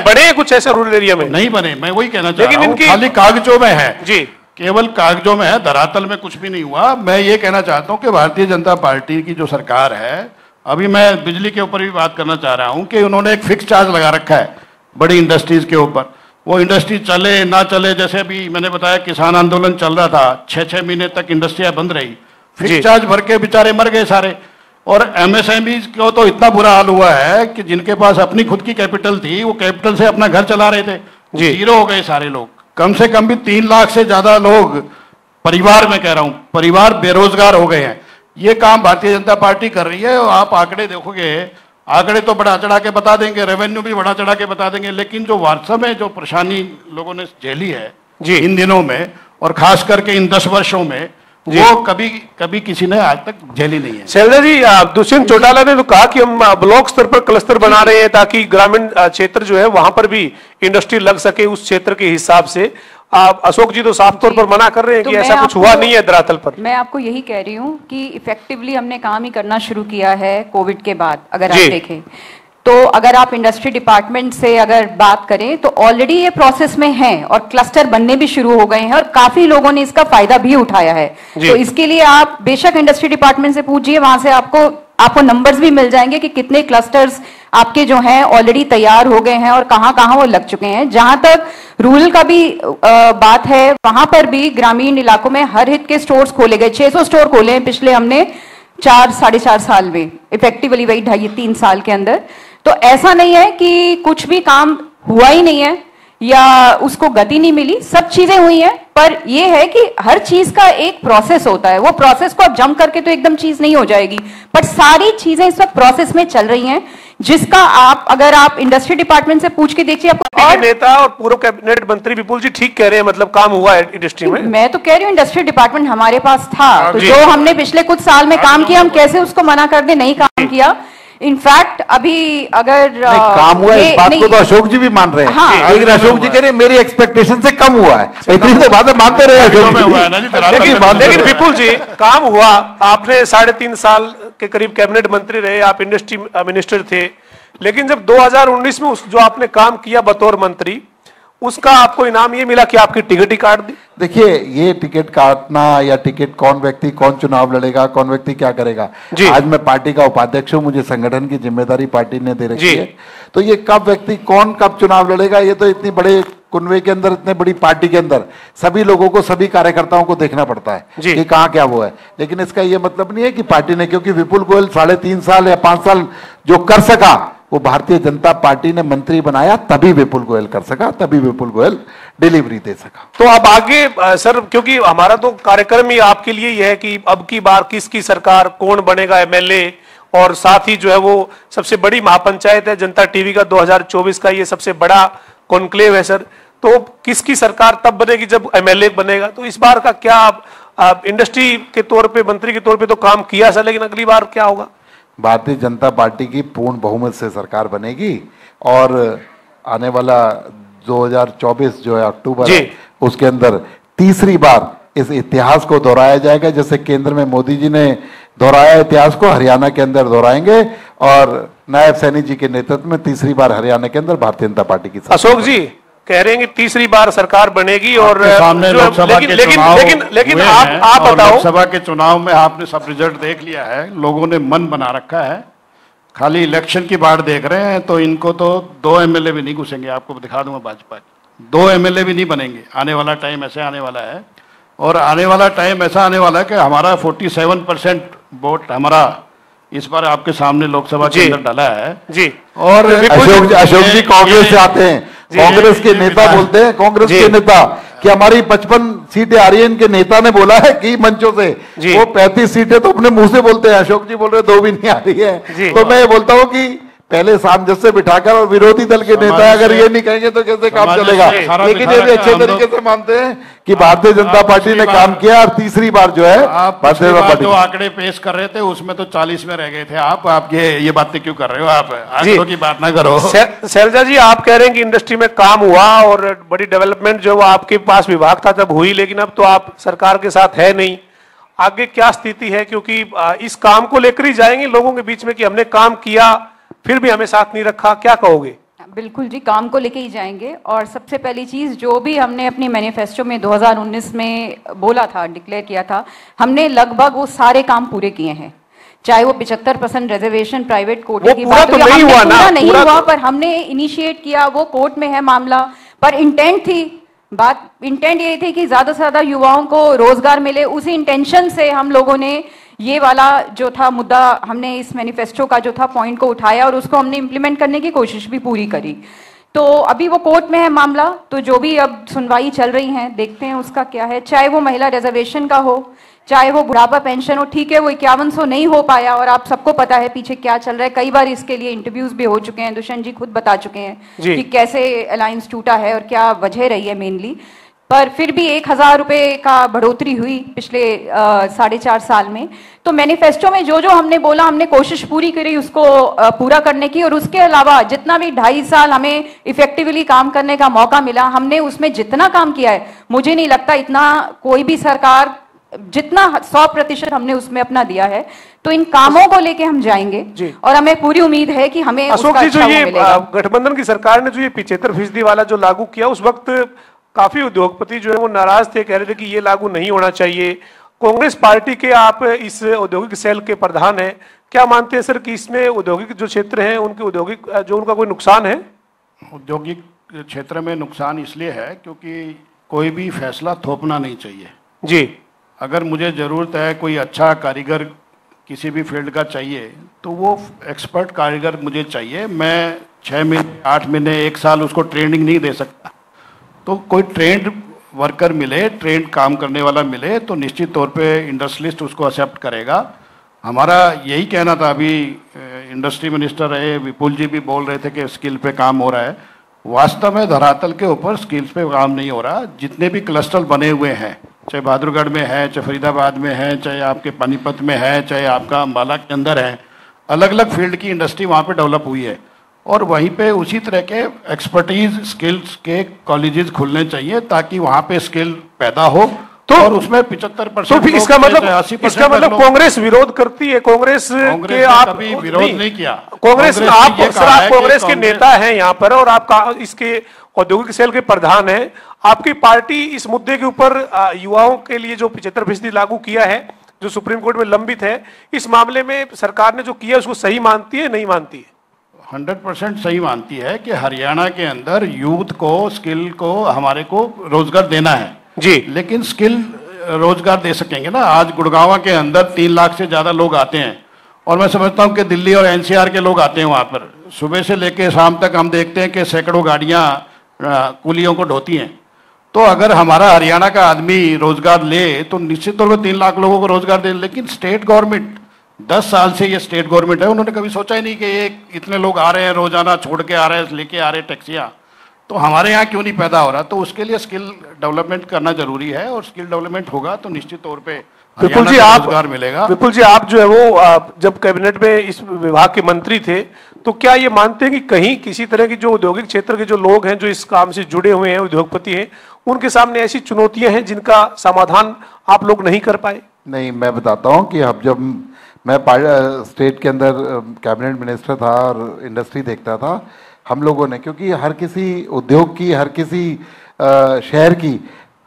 बने कुछ ऐसे रूरल एरिया में नहीं बने, मैं वही कहना चाह रहा हूं, खाली कागजों में है जी, केवल कागजों में है, धरातल में कुछ भी नहीं हुआ। मैं ये कहना चाहता हूं कि भारतीय जनता पार्टी की जो सरकार है, अभी मैं बिजली के ऊपर भी बात करना चाह रहा हूं कि उन्होंने एक फिक्स चार्ज लगा रखा है बड़ी इंडस्ट्रीज के ऊपर। वो इंडस्ट्री चले ना चले, जैसे अभी मैंने बताया किसान आंदोलन चल रहा था, 6-6 महीने तक इंडस्ट्रियां बंद रही, फिक्स चार्ज भर के बेचारे मर गए सारे। और MSME को तो इतना बुरा हाल हुआ है कि जिनके पास अपनी खुद की कैपिटल थी, वो कैपिटल से अपना घर चला रहे थे, जीरो हो गए सारे लोग। कम से कम भी 3 लाख से ज्यादा लोग, परिवार में कह रहा हूं, परिवार बेरोजगार हो गए हैं। ये काम भारतीय जनता पार्टी कर रही है। और आप आंकड़े देखोगे, आंकड़े तो बढ़ा चढ़ा के बता देंगे, रेवेन्यू भी बढ़ा चढ़ा के बता देंगे, लेकिन जो वास्तव में जो परेशानी लोगों ने झेली है जी इन दिनों में, और खास करके इन 10 वर्षों में, वो कभी किसी ने आज तक झेली नहीं है। शैलजा जी, दुष्यंत चौटाला ने तो कहा कि हम ब्लॉक स्तर पर क्लस्टर बना रहे हैं ताकि ग्रामीण क्षेत्र जो है वहां पर भी इंडस्ट्री लग सके उस क्षेत्र के हिसाब से। अशोक जी तो साफ तौर पर मना कर रहे हैं कि ऐसा कुछ हुआ नहीं है धरातल पर। मैं आपको यही कह रही हूँ कि इफेक्टिवली हमने काम ही करना शुरू किया है कोविड के बाद। अगर आप देखें तो अगर आप इंडस्ट्री डिपार्टमेंट से अगर बात करें तो ऑलरेडी ये प्रोसेस में है और क्लस्टर बनने भी शुरू हो गए हैं और काफी लोगों ने इसका फायदा भी उठाया है। तो इसके लिए आप बेशक इंडस्ट्री डिपार्टमेंट से पूछिए, वहां से आपको नंबर्स भी मिल जाएंगे कि कितने क्लस्टर्स आपके जो हैं ऑलरेडी तैयार हो गए हैं और कहां कहां वो लग चुके हैं। जहां तक रूरल का भी बात है, वहां पर भी ग्रामीण इलाकों में हर हित के स्टोर्स खोले गए, 600 स्टोर खोले हैं पिछले हमने 4-4.5 साल में, इफेक्टिवली वही 2.5-3 साल के अंदर। तो ऐसा नहीं है कि कुछ भी काम हुआ ही नहीं है या उसको गति नहीं मिली, सब चीजें हुई हैं, पर यह है कि हर चीज का एक प्रोसेस होता है। वो प्रोसेस को आप जंप करके तो एकदम चीज नहीं हो जाएगी, पर सारी चीजें इस वक्त प्रोसेस में चल रही हैं, जिसका अगर आप इंडस्ट्री डिपार्टमेंट से पूछ के देखिए आपको। और नेता और पूर्व कैबिनेट मंत्री विपुल जी ठीक कह रहे हैं, मतलब काम हुआ है इंडस्ट्री में। मैं तो कह रही हूँ इंडस्ट्री डिपार्टमेंट हमारे पास था, तो जो हमने पिछले कुछ साल में काम किया, हम कैसे उसको मना कर दे, नहीं काम किया। इनफैक्ट अभी अगर काम हुआ है, इस बात को तो अशोक जी भी मान रहे हैं। हाँ, लेकिन अशोक जी कह रहे हैं मेरी एक्सपेक्टेशन से कम हुआ है, इतनी तो बातें मानते रहे अशोक जी। लेकिन विपुल जी काम हुआ, आपने 3.5 साल के करीब कैबिनेट मंत्री रहे, आप इंडस्ट्री मिनिस्टर थे, लेकिन जब 2019 में जो आपने काम किया बतौर मंत्री, उसका आपको इनाम ये मिला कि आपकी टिकट ही काट दी। देखिए, ये टिकट काटना या टिकट कौन व्यक्ति कौन चुनाव लड़ेगा, कौन व्यक्ति क्या करेगा, आज मैं पार्टी का उपाध्यक्ष हूं, मुझे संगठन की जिम्मेदारी पार्टी ने दे रखी है, तो ये कब व्यक्ति कौन कब चुनाव लड़ेगा, ये तो इतनी बड़े कुनवे के अंदर, इतने बड़ी पार्टी के अंदर सभी लोगों को, सभी कार्यकर्ताओं को देखना पड़ता है कि कहाँ क्या वो है। लेकिन इसका ये मतलब नहीं है कि पार्टी ने, क्योंकि विपुल गोयल 3.5 साल या 5 साल जो कर सका, वो भारतीय जनता पार्टी ने मंत्री बनाया, तभी विपुल गोयल कर सका, तभी विपुल गोयल डिलीवरी दे सका। तो अब आगे सर, क्योंकि हमारा तो कार्यक्रम ही आपके लिए ही है कि अब की बार किसकी सरकार, कौन बनेगा एमएलए, और साथ ही जो है वो सबसे बड़ी महापंचायत है जनता टीवी का 2024 का, ये सबसे बड़ा कॉन्क्लेव है सर। तो किसकी सरकार तब बनेगी जब एमएलए बनेगा। तो इस बार का क्या आप इंडस्ट्री के तौर पे, मंत्री के तौर पे तो काम किया सर, लेकिन अगली बार क्या होगा? भारतीय जनता पार्टी की पूर्ण बहुमत से सरकार बनेगी और आने वाला 2024 जो है अक्टूबर है, उसके अंदर तीसरी बार इस इतिहास को दोहराया जाएगा। जैसे केंद्र में मोदी जी ने दोहराया इतिहास को, हरियाणा के अंदर दोहराएंगे और नायब सैनी जी के नेतृत्व में तीसरी बार हरियाणा के अंदर भारतीय जनता पार्टी की। अशोक जी कह रहे हैं कि तीसरी बार सरकार बनेगी और सामने लोकसभा के चुनाव, लेकिन आप बताओ, लोकसभा के चुनाव में आपने सब रिजल्ट देख लिया है, लोगों ने मन बना रखा है, खाली इलेक्शन की बात देख रहे हैं। तो इनको तो 2 एमएलए भी नहीं घुसेंगे, आपको दिखा दूंगा भाजपा की 2 एमएलए भी नहीं बनेंगे। आने वाला टाइम ऐसे आने वाला है, और आने वाला टाइम ऐसा आने वाला है कि हमारा 47% वोट हमारा इस बार आपके सामने लोकसभा के अंदर डाला है जी। और अशोक जी कांग्रेस से आते हैं, कांग्रेस के नेता बोलते हैं, कांग्रेस के नेता कि हमारी 55 सीटें आ रही है, इनके नेता ने बोला है कि मंचों से वो 35 सीटें तो अपने मुंह से बोलते हैं, अशोक जी बोल रहे 2 भी नहीं आ रही है। तो मैं ये बोलता हूँ कि पहले सामंजस्य बिठाकर, और विरोधी दल के नेता अगर ये नहीं कहेंगे तो कैसे काम चलेगा। लेकिन ये भी अच्छे तरीके से मानते हैं कि भारतीय जनता पार्टी ने काम किया, और तीसरी बार जो है भारतीय जनता पार्टी जो आंकड़े पेश कर रहे थे उसमें तो 40 में रह गए थे। आप ये बातें क्यों कर रहे हो? आप आंकड़ों की बात ना करो। शैलजा जी, आप कह रहे हैं कि इंडस्ट्री में काम हुआ और बड़ी डेवलपमेंट जो आपके पास विभाग था तब हुई, लेकिन अब तो आप सरकार के साथ है नहीं, आगे क्या स्थिति है? क्योंकि इस काम को लेकर ही जाएंगे लोगों के बीच में कि हमने काम किया फिर भी हमें साथ नहीं रखा, क्या कहोगे? बिल्कुल जी, काम को लेके ही जाएंगे। और सबसे पहली चीज, जो भी हमने अपनी मैनिफेस्टो में 2019 में बोला था, डिक्लेयर किया था, हमने लगभग वो सारे काम पूरे किए हैं। चाहे वो 75% रिजर्वेशन प्राइवेट कोटे की बात तो नहीं हुआ ना, नहीं हुआ, पर हमने इनिशिएट किया, वो कोर्ट में है मामला, पर इंटेंट थी बात, इंटेंट ये थी कि ज्यादा से ज्यादा युवाओं को रोजगार मिले। उसी इंटेंशन से हम लोगों ने ये वाला जो था मुद्दा, हमने इस मैनिफेस्टो का जो था पॉइंट को उठाया और उसको हमने इम्प्लीमेंट करने की कोशिश भी पूरी करी। तो अभी वो कोर्ट में है मामला, तो जो भी अब सुनवाई चल रही है, देखते हैं उसका क्या है। चाहे वो महिला रिजर्वेशन का हो, चाहे वो बुढ़ापा पेंशन हो, ठीक है वो 5100 नहीं हो पाया और आप सबको पता है पीछे क्या चल रहा है। कई बार इसके लिए इंटरव्यूज भी हो चुके हैं, दुष्यंत जी खुद बता चुके हैं कि कैसे अलायंस टूटा है और क्या वजह रही है मेनली। पर फिर भी 1000 रुपए का बढ़ोतरी हुई पिछले 4.5 साल में। तो मैनिफेस्टो में जो जो हमने बोला, हमने कोशिश पूरी करी उसको पूरा करने की। और उसके अलावा जितना भी 2.5 साल हमें इफेक्टिवली काम करने का मौका मिला, हमने उसमें जितना काम किया है, मुझे नहीं लगता इतना कोई भी सरकार जितना 100% हमने उसमें अपना दिया है, तो इन कामों को लेके हम जाएंगे और हमें पूरी उम्मीद है कि हमें अशोक जी, जो ये गठबंधन की सरकार ने जो ये 75% वाला जो लागू किया, उस वक्त काफी उद्योगपति जो है वो नाराज थे, कह रहे थे कि ये लागू नहीं होना चाहिए। कांग्रेस पार्टी के आप इस औद्योगिक सेल के प्रधान हैं, क्या मानते हैं सर कि इसमें औद्योगिक जो क्षेत्र है उनके औद्योगिक जो उनका कोई नुकसान है? औद्योगिक क्षेत्र में नुकसान इसलिए है क्योंकि कोई भी फैसला थोपना नहीं चाहिए जी। अगर मुझे ज़रूरत है कोई अच्छा कारीगर किसी भी फील्ड का चाहिए तो वो एक्सपर्ट कारीगर मुझे चाहिए। मैं 6 महीने 8 महीने 1 साल उसको ट्रेनिंग नहीं दे सकता। तो कोई ट्रेंड वर्कर मिले, ट्रेंड काम करने वाला मिले तो निश्चित तौर पे इंडस्ट्रियलिस्ट उसको एक्सेप्ट करेगा। हमारा यही कहना था, अभी इंडस्ट्री मिनिस्टर रहे विपुल जी भी बोल रहे थे कि स्किल पे काम हो रहा है। वास्तव में धरातल के ऊपर स्किल्स पे काम नहीं हो रहा। जितने भी क्लस्टर बने हुए हैं, चाहे बहादुरगढ़ में है, चाहे फरीदाबाद में है, चाहे आपके पानीपत में है, चाहे आपका अम्बाला के अंदर है, अलग अलग फील्ड की इंडस्ट्री वहाँ पे डेवलप हुई है और वहीं पे उसी तरह के एक्सपर्टीज स्किल्स के कॉलेजेस खुलने चाहिए ताकि वहाँ पे स्किल पैदा हो। तो और उसमें 75% तो इसका मतलब कांग्रेस विरोध करती है? कांग्रेस के आप कभी विरोध नहीं किया। कांग्रेस आप कांग्रेस के नेता हैं यहाँ पर और आप इसके औद्योगिक सेल के प्रधान हैं। आपकी पार्टी इस मुद्दे के ऊपर युवाओं के लिए जो 75% लागू किया है, जो सुप्रीम कोर्ट में लंबित है, इस मामले में सरकार ने जो किया उसको सही मानती है, नहीं मानती है? 100% सही मानती है कि हरियाणा के अंदर यूथ को, स्किल को, हमारे को रोजगार देना है जी। लेकिन स्किल रोजगार दे सकेंगे ना। आज गुड़गांव के अंदर 3 लाख से ज्यादा लोग आते हैं और मैं समझता हूं कि दिल्ली और एनसीआर के लोग आते हैं वहां पर। सुबह से लेकर शाम तक हम देखते हैं कि सैकड़ों गाड़ियां कुलियों को ढोती हैं। तो अगर हमारा हरियाणा का आदमी रोजगार ले तो निश्चित तौर पर 3 लाख लोगों को रोजगार दे। लेकिन स्टेट गवर्नमेंट 10 साल से ये स्टेट गवर्नमेंट है, उन्होंने कभी सोचा ही नहीं कि ये इतने लोग आ रहे हैं, रोजाना छोड़ के आ रहे हैं, लेके आ रहे हैं टैक्सियां, तो हमारे यहाँ क्यों नहीं पैदा हो रहा? तो उसके लिए स्किल डेवलपमेंट करना जरूरी है और स्किल डेवलपमेंट होगा तो निश्चित तौर पे विपुल जी आप रोजगार मिलेगा। विपुल जी आप जो है वो जब कैबिनेट में इस विभाग के मंत्री थे तो क्या ये मानते हैं कि कहीं किसी तरह की जो औद्योगिक क्षेत्र के जो लोग हैं, जो इस काम से जुड़े हुए हैं, उद्योगपति हैं, उनके सामने ऐसी चुनौतियां हैं जिनका समाधान आप लोग नहीं कर पाए? नहीं, मैं बताता हूँ कि अब जब मैं स्टेट के अंदर कैबिनेट मिनिस्टर था और इंडस्ट्री देखता था, हम लोगों ने, क्योंकि हर किसी उद्योग की, हर किसी शहर की,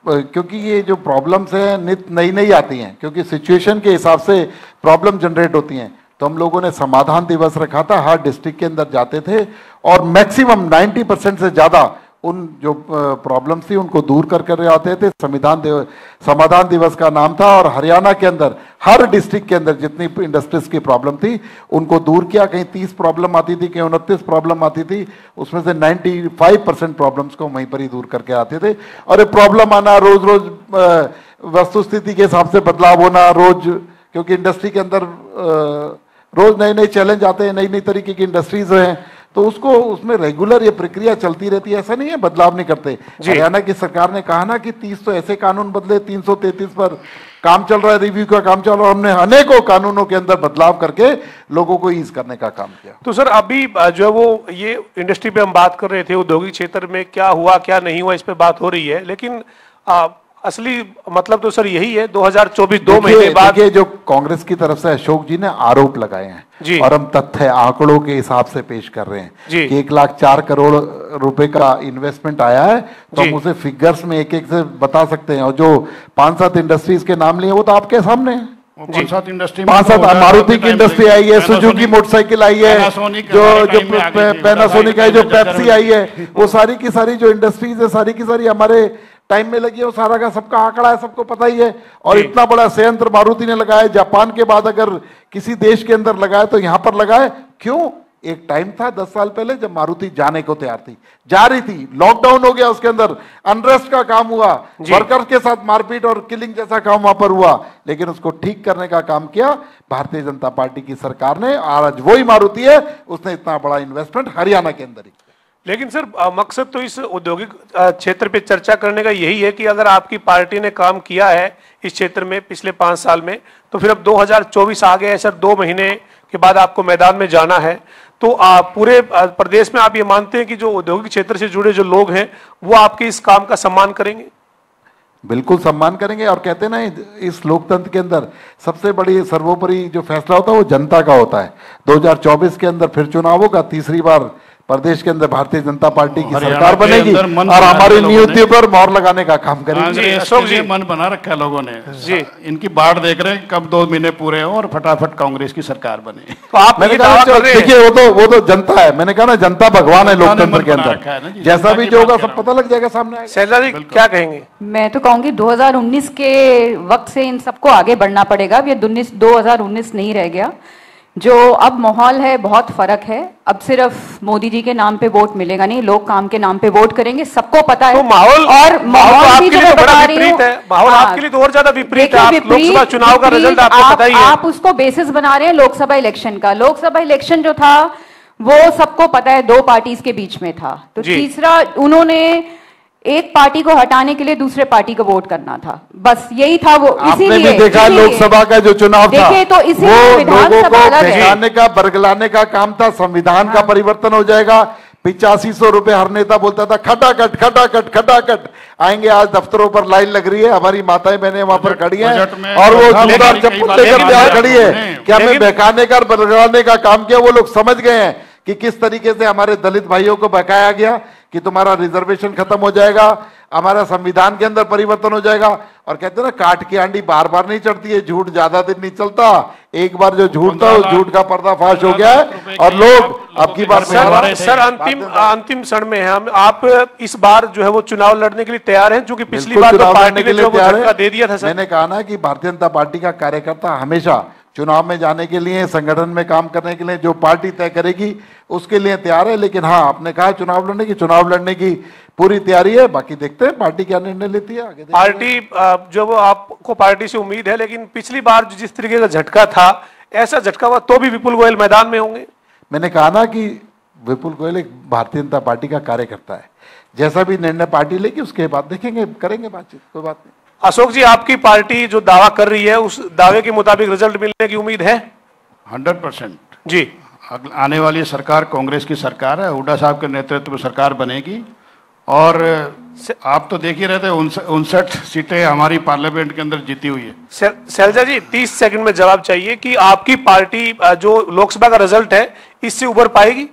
क्योंकि ये जो प्रॉब्लम्स हैं नित नई नई आती हैं, क्योंकि सिचुएशन के हिसाब से प्रॉब्लम जनरेट होती हैं, तो हम लोगों ने समाधान दिवस रखा था। हर डिस्ट्रिक्ट के अंदर जाते थे और मैक्सिमम 90% से ज़्यादा उन जो प्रॉब्लम्स थी उनको दूर कर आते थे। समाधान दिवस का नाम था और हरियाणा के अंदर हर डिस्ट्रिक्ट के अंदर जितनी इंडस्ट्रीज की प्रॉब्लम थी उनको दूर किया। कहीं 30 प्रॉब्लम आती थी, कहीं 29 प्रॉब्लम आती थी, उसमें से 95% प्रॉब्लम्स को वहीं पर ही दूर करके आते थे। और ये प्रॉब्लम आना, रोज रोज वस्तु स्थिति के हिसाब से बदलाव होना, रोज, क्योंकि इंडस्ट्री के अंदर रोज नए नए चैलेंज आते हैं, नई नई तरीके की इंडस्ट्रीज हैं, तो उसको उसमें रेगुलर ये प्रक्रिया चलती रहती है। ऐसा नहीं है बदलाव नहीं करते। हरियाणा की सरकार ने कहा ना कि 30 तो ऐसे कानून बदले, 333 पर काम चल रहा है, रिव्यू का काम चल रहा है। हमने अनेकों कानूनों के अंदर बदलाव करके लोगों को ईज करने का काम किया। तो सर अभी जो है वो ये इंडस्ट्री पे हम बात कर रहे थे, औद्योगिक क्षेत्र में क्या हुआ क्या नहीं हुआ इस पे बात हो रही है, लेकिन असली मतलब तो सर यही है 2024 2 महीने बाद ये जो कांग्रेस की तरफ से अशोक जी ने आरोप लगाए हैं और हम तथ्य आंकड़ों के हिसाब से पेश कर रहे हैं कि 1,04 करोड़ रुपए का इन्वेस्टमेंट आया है, तो हम उसे फिगर्स में एक एक से बता सकते हैं। और जो 5-7 इंडस्ट्रीज के नाम लिए वो तो आपके सामने है। 5-7 इंडस्ट्री, 5-7 मारुति की इंडस्ट्री आई है, सुजुकी मोटरसाइकिल आई है, जो पैनासोनिक है, जो पेप्सी आई है, वो सारी की सारी जो इंडस्ट्रीज है सारी की सारी हमारे टाइम में लगी है। वो सारा का सबका आंकड़ा है, सबको पता ही है। और इतना बड़ा संयंत्र मारुति ने लगाया, जापान के बाद अगर किसी देश के अंदर लगाए तो यहां पर लगाए क्यों? एक टाइम था 10 साल पहले जब मारुति जाने को तैयार थी, जा रही थी, लॉकडाउन हो गया, उसके अंदर अनरेस्ट का काम हुआ, वर्कर्स के साथ मारपीट और किलिंग जैसा काम वहां पर हुआ, लेकिन उसको ठीक करने का काम किया भारतीय जनता पार्टी की सरकार ने। आज वही मारुति है, उसने इतना बड़ा इन्वेस्टमेंट हरियाणा के अंदर ही। लेकिन सर मकसद तो इस औद्योगिक क्षेत्र पे चर्चा करने का यही है कि अगर आपकी पार्टी ने काम किया है इस क्षेत्र में पिछले 5 साल में, तो फिर अब 2024 आ गया है सर, 2 महीने के बाद आपको मैदान में जाना है, तो पूरे प्रदेश में आप ये मानते हैं कि जो औद्योगिक क्षेत्र से जुड़े जो लोग हैं वो आपके इस काम का सम्मान करेंगे? बिल्कुल सम्मान करेंगे। और कहते हैं ना, इस लोकतंत्र के अंदर सबसे बड़ी सर्वोपरि जो फैसला होता है वो जनता का होता है। 2024 के अंदर फिर चुनाव होगा, तीसरी बार प्रदेश के अंदर भारतीय जनता पार्टी की सरकार बनेगी और हमारी नियुक्ति पर मोहर लगाने का काम करेंगे। अशोक जी, मन बना रखा है लोगों ने जी, इनकी बाढ़ देख रहे हैं कब 2 महीने पूरे हो और फटाफट कांग्रेस की सरकार बने। तो आप मैंने कहा देखिए, वो तो जनता है। मैंने कहा ना, जनता भगवान है लोकतंत्र के अंदर, जैसा भी जो होगा सब पता लग जाएगा सामने। शैलजा जी क्या कहेंगे? मैं तो कहूंगी 2019 के वक्त से इन सबको आगे बढ़ना पड़ेगा। अब ये 2019 नहीं रह गया। जो अब माहौल है बहुत फर्क है। अब सिर्फ मोदी जी के नाम पे वोट मिलेगा नहीं, लोग काम के नाम पे वोट करेंगे, सबको पता है। तो माहौल भी जो मैं बता रही हूँ, माहौल आपके लिए तो और ज्यादा विपरीत है। लोकसभा चुनाव का रिजल्ट आपको पता ही है। आप उसको बेसिस बना रहे हैं लोकसभा इलेक्शन का। लोकसभा इलेक्शन जो था वो सबको पता है 2 पार्टीज के बीच में था। तो तीसरा, उन्होंने एक पार्टी को हटाने के लिए दूसरे पार्टी को वोट करना था, बस यही था। वो इसीलिए देखा लोकसभा का जो चुनाव था, तो वो लोगों को बहकाने का, बरगलाने का काम था। संविधान का परिवर्तन हो जाएगा। 8500 रुपए हर नेता बोलता था, खटाखट खटाखट खटाखट आएंगे। आज दफ्तरों पर लाइन लग रही है, हमारी माताएं बहनें वहां पर खड़ी हैं और वो जोरदार चप्पल लेकर तैयार खड़ी है कि हमें बहकाने का, बरगलाने का काम किया। वो लोग समझ गए हैं कि किस तरीके से हमारे दलित भाइयों को बहकाया गया कि तुम्हारा रिजर्वेशन खत्म हो जाएगा, हमारा संविधान के अंदर परिवर्तन हो जाएगा। और कहते हैं ना, काट की आंडी बार बार नहीं चढ़ती है, झूठ ज्यादा दिन नहीं चलता। एक बार जो झूठ था, उस झूठ का पर्दाफाश हो गया है और लोग अब की बार सर अंतिम क्षण में है। हम आप इस बार जो है वो चुनाव लड़ने के लिए तैयार हैं? क्योंकि पिछली बार तो पार्टी ने जो झटका दे दिया था सर। मैंने कहा ना कि भारतीय जनता पार्टी का कार्यकर्ता हमेशा चुनाव में जाने के लिए, संगठन में काम करने के लिए जो पार्टी तय करेगी उसके लिए तैयार है। लेकिन हाँ, आपने कहा चुनाव लड़ने की पूरी तैयारी है। बाकी देखते हैं पार्टी क्या निर्णय लेती है आगे। पार्टी जो वो आपको पार्टी से उम्मीद है, लेकिन पिछली बार जिस तरीके का झटका था, ऐसा झटका हुआ तो भी विपुल गोयल मैदान में होंगे। मैंने कहा ना कि विपुल गोयल एक भारतीय जनता पार्टी का कार्यकर्ता है। जैसा भी निर्णय पार्टी लेगी उसके बाद देखेंगे, करेंगे बातचीत, कोई बात नहीं। अशोक जी, आपकी पार्टी जो दावा कर रही है उस दावे के मुताबिक रिजल्ट मिलने की उम्मीद है? 100% जी। आने वाली सरकार कांग्रेस की सरकार है, हुड्डा साहब के नेतृत्व में सरकार बनेगी। और आप तो देख ही रहे थे, 59 सीटें हमारी पार्लियामेंट के अंदर जीती हुई है। शैलजा जी, 30 सेकंड में जवाब चाहिए कि आपकी पार्टी जो लोकसभा का रिजल्ट है इससे उभर पाएगी?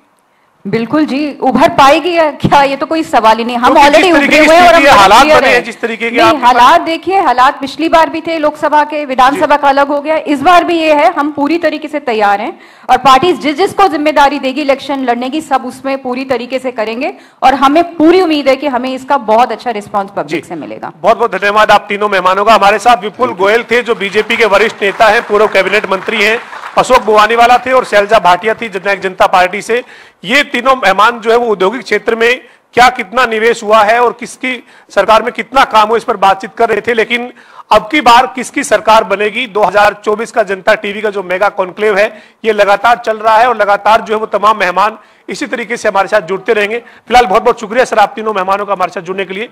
बिल्कुल जी, उभर पाएगी क्या? ये तो कोई सवाल ही नहीं। हम ऑलरेडी उभरे हुए हैं और हम हालात बने हैं जिस तरीके के। हालात देखिए, हालात पिछली बार भी थे लोकसभा के, विधानसभा का अलग हो गया, इस बार भी ये है। हम पूरी तरीके से तैयार हैं और पार्टी जिसको जिम्मेदारी देगी इलेक्शन लड़ने की, सब उसमें पूरी तरीके से करेंगे और हमें पूरी उम्मीद है कि हमें इसका बहुत अच्छा रिस्पॉन्स पब्लिक से मिलेगा। बहुत बहुत धन्यवाद आप तीनों मेहमानों का। हमारे साथ विपुल गोयल थे जो बीजेपी के वरिष्ठ नेता है, पूर्व कैबिनेट मंत्री हैं, अशोक बुवानीवाला थे और शैलजा भाटिया थी जननायक जनता पार्टी से। ये तीनों मेहमान जो है वो औद्योगिक क्षेत्र में क्या कितना निवेश हुआ है और किसकी सरकार में कितना काम हुआ इस पर बातचीत कर रहे थे। लेकिन अब की बार किसकी सरकार बनेगी, 2024 का जनता टीवी का जो मेगा कॉन्क्लेव है ये लगातार चल रहा है और लगातार जो है वो तमाम मेहमान इसी तरीके से हमारे साथ जुड़ते रहेंगे। फिलहाल बहुत बहुत शुक्रिया सर आप तीनों मेहमानों का हमारे साथ जुड़ने के लिए।